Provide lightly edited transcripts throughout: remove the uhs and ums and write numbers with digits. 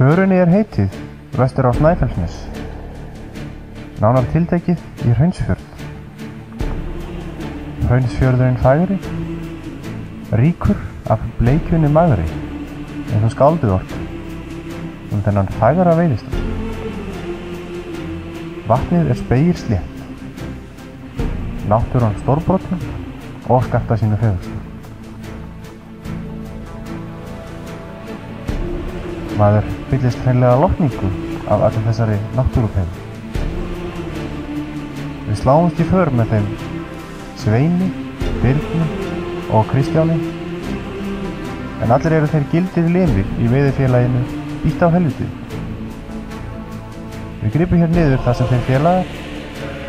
Förunni heitið vestur á Snæfellsnes, nánar tiltekið í Hraunsfjörð. Hraunsfjörðurinn fagri, ríkur af bleikjunni magri, eins og skáldið ort þennan fagra veiðistað. Vatnið spegilslétt, náttúran stórbrotna og skarta sínu fegurstu. Maður fyllist hreinlega lotningu af allir þessari náttúrupegurð. Við sláumst í för með þeim Sveini, Birni og Kristjáni, en allir eru þeir gildir limir í veiðifélaginu Bítt á helvitið. Við gripum hér niður það sem þeir félagar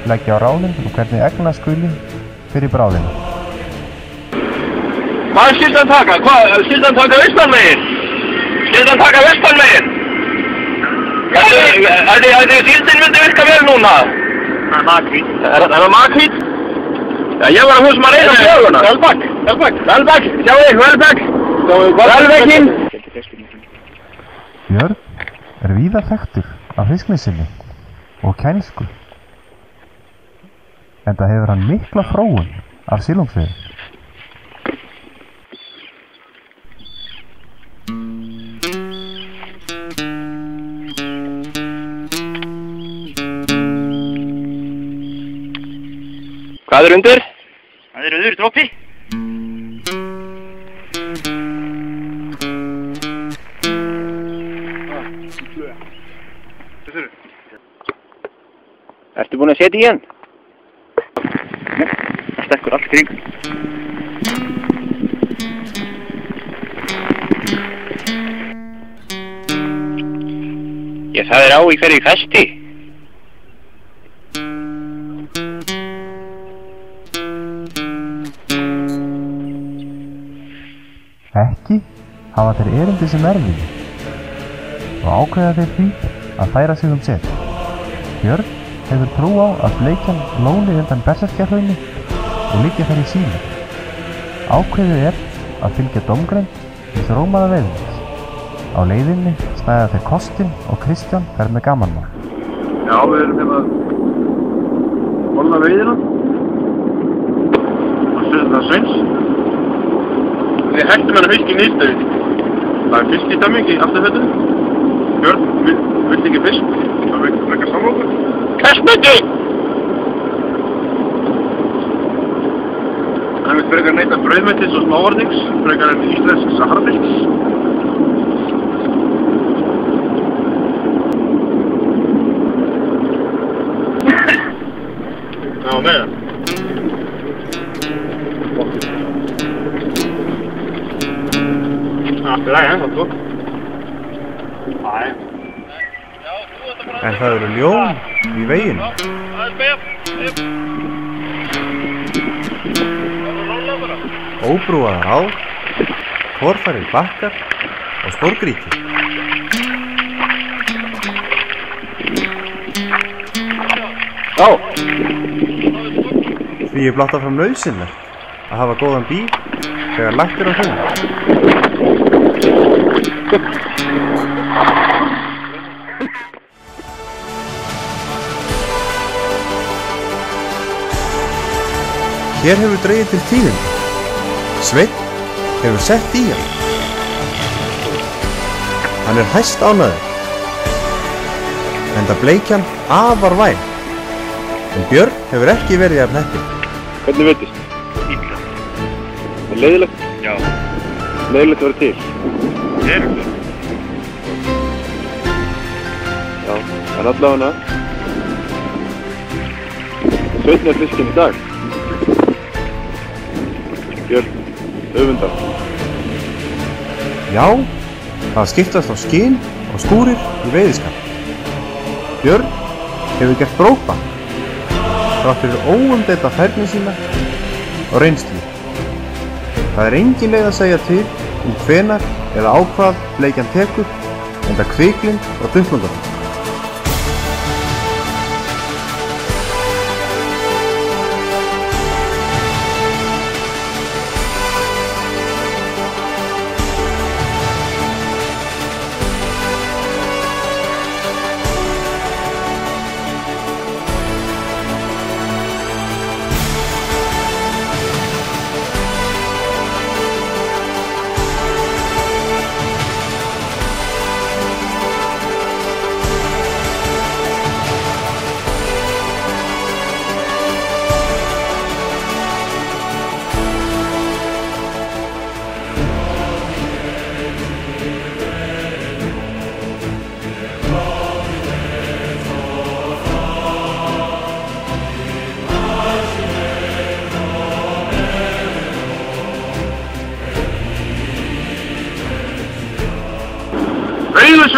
leggja á ráðin og hvernig egna skuli fyrir bráðina. Hvað skyldi hann taka? Skyldi hann taka vestanmegin? Skyldi hann taka vestanmegin? Síldin myndi virka vel núna. Það er makhvít. Er það makhvít? Já, ég var að húsum að reyna söguna. Velbæk, sjáu þig, Velbæk. Velbækin. Björn víða þekktur af fisknesinni og kænsku, enda hefur hann mikla fróun af silungsveiði. Hvað undir? Það öðru droppi. Ertu búinn að setja í hann? Það stekkur allt kring. Það er á í hverju kasti. Ekki hafa þeir erindi sem erfiði og ákveða þeir því að færa sig set. Björn hefur trú á að bleikjan lóni undan Berserkjahrauni og liggja þar í sínu. Ákveðið að fylgja dómgreind í þrómaða veiðins. Á leiðinni snæða þeir Kostin og Kristján fer með gamanmál. Já, við erum að bolla veiðina. Það Sveins. Við hættum hann fisk í nýstæði. Það er fisk í stemmingi í afturfötunum. Björn vill ekki fisk. Það vil frekar samlokur. Kastmöndi! Hann vil frekar neyta brauðmettis og smávarnings, frekar en íslensk saharafisks. Já, með það. Allt í lagi, það tók. En það eru ljón í veginu. Óbrúaðar á, forfærir bakkar og stórgrýti. Já. Því er blátt áfram nauðsynlegt að hafa góðan bíl þegar lagt á hraun. Hér hefur dregið til tíðindi. Sveinn hefur sett í hann. Hann er hæst ánægður, enda bleikjan afar væn. En Björn hefur ekki verið jafn heppinn. Hvernig veiddist? Illa. Það er leiðilegt? Já. Leiðilegt að vera til? Verulega. Já, en allavega Sveinn fiskinn í dag. Björn, öfundar. Já, það skiptast á skinn og skúrir í veiðiskap. Björn hefur gert brópa þrátt fyrir óumdeilda færni sína og reynslu. Það er engin leið að segja til hvenær eða á hvað bleikjan tekur, enda kviklind og duflungar.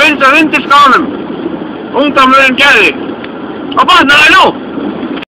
hreinsað undir skánum. Ungdómurinn gerði. Og batnar það nú.